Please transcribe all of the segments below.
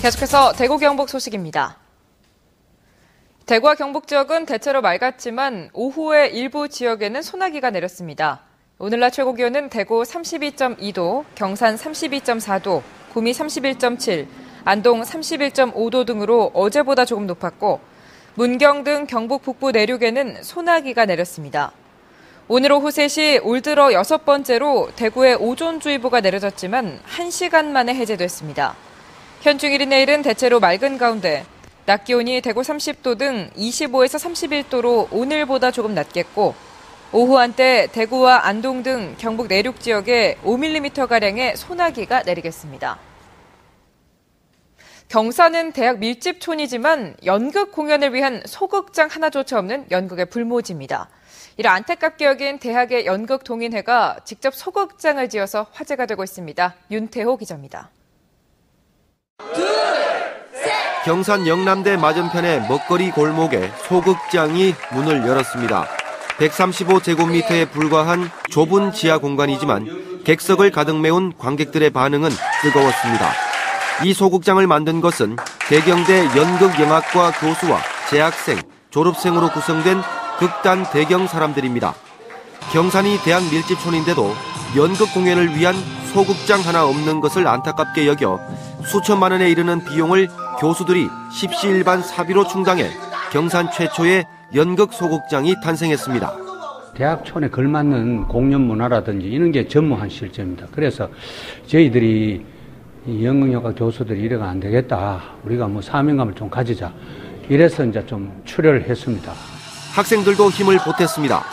계속해서 대구 경북 소식입니다. 대구와 경북 지역은 대체로 맑았지만 오후에 일부 지역에는 소나기가 내렸습니다. 오늘 낮 최고 기온은 대구 32.2도, 경산 32.4도, 구미 31.7, 안동 31.5도 등으로 어제보다 조금 높았고 문경 등 경북 북부 내륙에는 소나기가 내렸습니다. 오늘 오후 3시 올 들어 6번째로 대구에 오존주의보가 내려졌지만 1시간 만에 해제됐습니다. 현충일인 내일은 대체로 맑은 가운데 낮 기온이 대구 30도 등 25에서 31도로 오늘보다 조금 낮겠고 오후 한때 대구와 안동 등 경북 내륙 지역에 5mm가량의 소나기가 내리겠습니다. 경산은 대학 밀집촌이지만 연극 공연을 위한 소극장 하나조차 없는 연극의 불모지입니다. 이를 안타깝게 여긴 대학의 연극동인회가 직접 소극장을 지어서 화제가 되고 있습니다. 윤태호 기자입니다. 경산 영남대 맞은편의 먹거리 골목에 소극장이 문을 열었습니다. 135제곱미터에 불과한 좁은 지하 공간이지만 객석을 가득 메운 관객들의 반응은 뜨거웠습니다. 이 소극장을 만든 것은 대경대 연극영화과 교수와 재학생, 졸업생으로 구성된 극단 대경 사람들입니다. 경산이 대학 밀집촌인데도 연극 공연을 위한 소극장 하나 없는 것을 안타깝게 여겨 수천만 원에 이르는 비용을 교수들이 십시일반 사비로 충당해 경산 최초의 연극 소극장이 탄생했습니다. 대학촌에 걸맞는 공연 문화라든지 이런 게 전무한 실제입니다. 그래서 저희들이 연극영화 교수들이 이래가 안 되겠다. 우리가 사명감을 좀 가지자. 이래서 이제 좀 출혈을 했습니다. 학생들도 힘을 보탰습니다.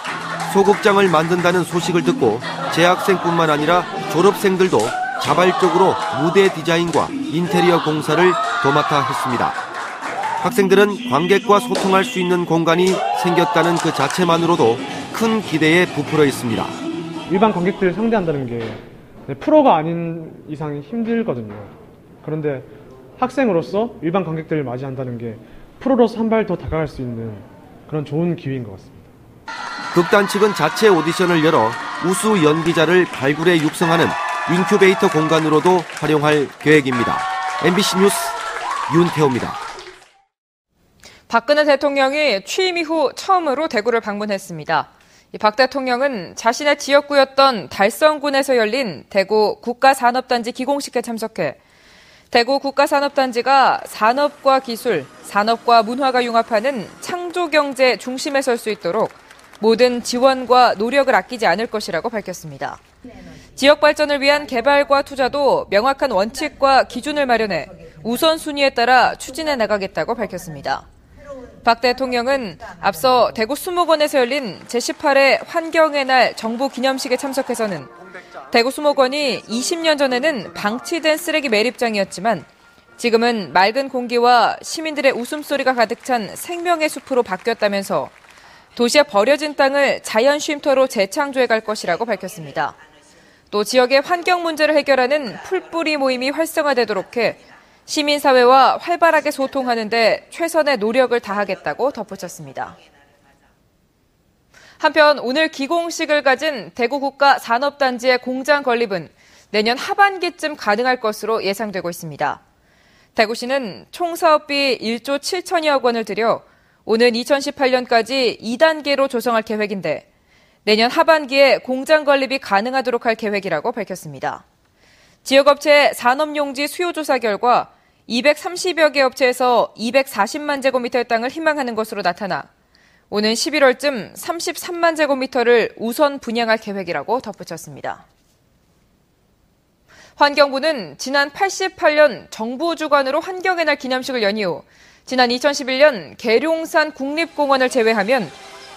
소극장을 만든다는 소식을 듣고 재학생뿐만 아니라 졸업생들도 자발적으로 무대 디자인과 인테리어 공사를 도맡아 했습니다. 학생들은 관객과 소통할 수 있는 공간이 생겼다는 그 자체만으로도 큰 기대에 부풀어 있습니다. 일반 관객들을 상대한다는 게 프로가 아닌 이상 힘들거든요. 그런데 학생으로서 일반 관객들을 맞이한다는 게 프로로서 한 발 더 다가갈 수 있는 그런 좋은 기회인 것 같습니다. 극단 측은 자체 오디션을 열어 우수 연기자를 발굴해 육성하는 인큐베이터 공간으로도 활용할 계획입니다. MBC 뉴스 윤태호입니다. 박근혜 대통령이 취임 이후 처음으로 대구를 방문했습니다. 박 대통령은 자신의 지역구였던 달성군에서 열린 대구 국가산업단지 기공식에 참석해 대구 국가산업단지가 산업과 기술, 산업과 문화가 융합하는 창조경제 중심에 설 수 있도록 모든 지원과 노력을 아끼지 않을 것이라고 밝혔습니다. 지역 발전을 위한 개발과 투자도 명확한 원칙과 기준을 마련해 우선순위에 따라 추진해 나가겠다고 밝혔습니다. 박 대통령은 앞서 대구 수목원에서 열린 제18회 환경의 날 정부 기념식에 참석해서는 대구 수목원이 20년 전에는 방치된 쓰레기 매립장이었지만 지금은 맑은 공기와 시민들의 웃음소리가 가득 찬 생명의 숲으로 바뀌었다면서 도시의 버려진 땅을 자연 쉼터로 재창조해 갈 것이라고 밝혔습니다. 또 지역의 환경 문제를 해결하는 풀뿌리 모임이 활성화되도록 해 시민사회와 활발하게 소통하는 데 최선의 노력을 다하겠다고 덧붙였습니다. 한편 오늘 기공식을 가진 대구 국가산업단지의 공장 건립은 내년 하반기쯤 가능할 것으로 예상되고 있습니다. 대구시는 총 사업비 1조 7천여억 원을 들여 오는 2018년까지 2단계로 조성할 계획인데 내년 하반기에 공장 건립이 가능하도록 할 계획이라고 밝혔습니다. 지역업체 산업용지 수요조사 결과 230여 개 업체에서 240만 제곱미터의 땅을 희망하는 것으로 나타나 오는 11월쯤 33만 제곱미터를 우선 분양할 계획이라고 덧붙였습니다. 환경부는 지난 88년 정부 주관으로 환경의 날 기념식을 연 이후 지난 2011년 계룡산 국립공원을 제외하면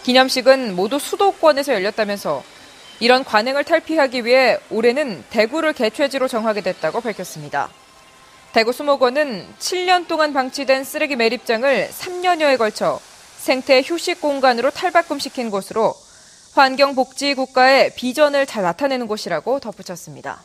기념식은 모두 수도권에서 열렸다면서 이런 관행을 탈피하기 위해 올해는 대구를 개최지로 정하게 됐다고 밝혔습니다. 대구 수목원은 7년 동안 방치된 쓰레기 매립장을 3년여에 걸쳐 생태 휴식 공간으로 탈바꿈시킨 곳으로 환경복지국가의 비전을 잘 나타내는 곳이라고 덧붙였습니다.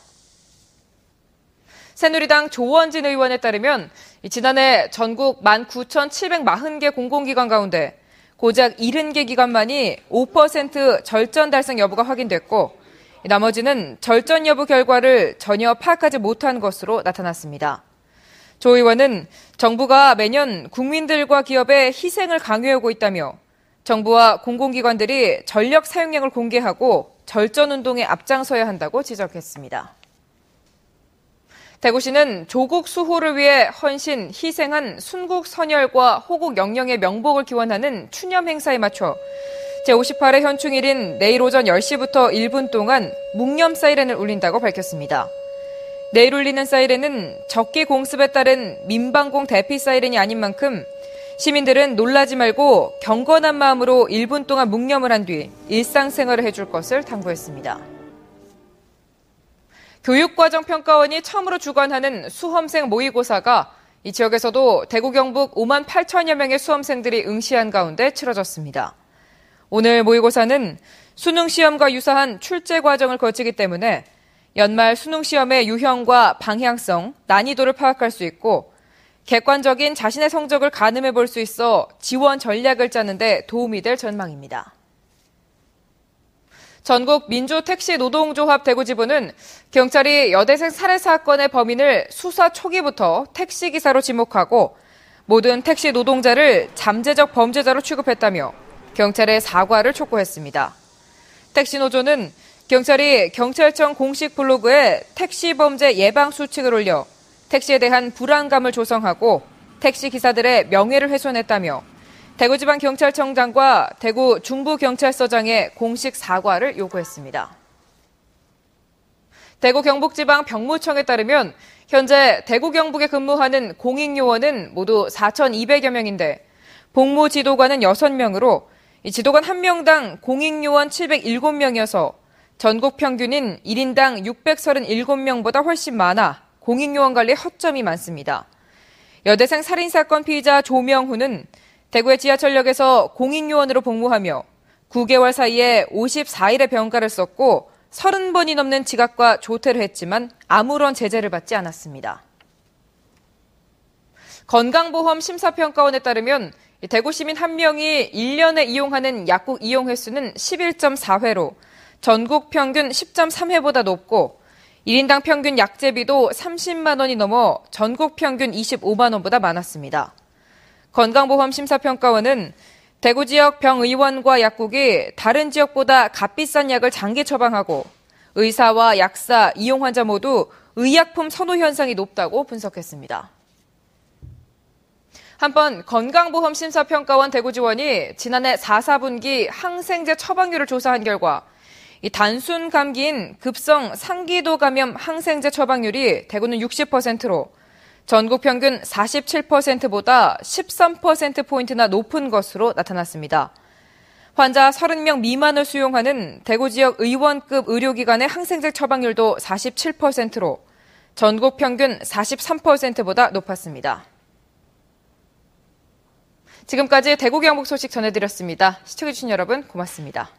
새누리당 조원진 의원에 따르면 지난해 전국 19,740개 공공기관 가운데 고작 70개 기관만이 5% 절전 달성 여부가 확인됐고 나머지는 절전 여부 결과를 전혀 파악하지 못한 것으로 나타났습니다. 조 의원은 정부가 매년 국민들과 기업의 희생을 강요하고 있다며 정부와 공공기관들이 전력 사용량을 공개하고 절전운동에 앞장서야 한다고 지적했습니다. 대구시는 조국 수호를 위해 헌신, 희생한 순국 선열과 호국 영령의 명복을 기원하는 추념 행사에 맞춰 제58회 현충일인 내일 오전 10시부터 1분 동안 묵념 사이렌을 울린다고 밝혔습니다. 내일 울리는 사이렌은 적기 공습에 따른 민방공 대피 사이렌이 아닌 만큼 시민들은 놀라지 말고 경건한 마음으로 1분 동안 묵념을 한 뒤 일상생활을 해줄 것을 당부했습니다. 교육과정평가원이 처음으로 주관하는 수험생 모의고사가 이 지역에서도 대구 경북 5만 8천여 명의 수험생들이 응시한 가운데 치러졌습니다. 오늘 모의고사는 수능시험과 유사한 출제 과정을 거치기 때문에 연말 수능시험의 유형과 방향성, 난이도를 파악할 수 있고 객관적인 자신의 성적을 가늠해 볼 수 있어 지원 전략을 짜는 데 도움이 될 전망입니다. 전국 민주택시노동조합 대구지부는 경찰이 여대생 살해 사건의 범인을 수사 초기부터 택시기사로 지목하고 모든 택시 노동자를 잠재적 범죄자로 취급했다며 경찰에 사과를 촉구했습니다. 택시노조는 경찰이 경찰청 공식 블로그에 택시 범죄 예방 수칙을 올려 택시에 대한 불안감을 조성하고 택시 기사들의 명예를 훼손했다며 대구지방경찰청장과 대구 중부경찰서장에 공식 사과를 요구했습니다. 대구 경북지방 병무청에 따르면 현재 대구 경북에 근무하는 공익요원은 모두 4,200여 명인데 복무 지도관은 6명으로 이 지도관 1명당 공익요원 707명이어서 전국 평균인 1인당 637명보다 훨씬 많아 공익요원 관리에 허점이 많습니다. 여대생 살인사건 피의자 조명훈은 대구의 지하철역에서 공익요원으로 복무하며 9개월 사이에 54일의 병가를 썼고 30번이 넘는 지각과 조퇴를 했지만 아무런 제재를 받지 않았습니다. 건강보험 심사평가원에 따르면 대구 시민 1명이 1년에 이용하는 약국 이용 횟수는 11.4회로 전국 평균 10.3회보다 높고 1인당 평균 약제비도 30만 원이 넘어 전국 평균 25만 원보다 많았습니다. 건강보험 심사평가원은 대구 지역 병의원과 약국이 다른 지역보다 값비싼 약을 장기 처방하고 의사와 약사, 이용 환자 모두 의약품 선호 현상이 높다고 분석했습니다. 한편 건강보험심사평가원 대구지원이 지난해 4, 4분기 항생제 처방률을 조사한 결과 이 단순 감기인 급성 상기도 감염 항생제 처방률이 대구는 60%로 전국 평균 47%보다 13%포인트나 높은 것으로 나타났습니다. 환자 30명 미만을 수용하는 대구 지역 의원급 의료기관의 항생제 처방률도 47%로 전국 평균 43%보다 높았습니다. 지금까지 대구 경북 소식 전해드렸습니다. 시청해주신 여러분 고맙습니다.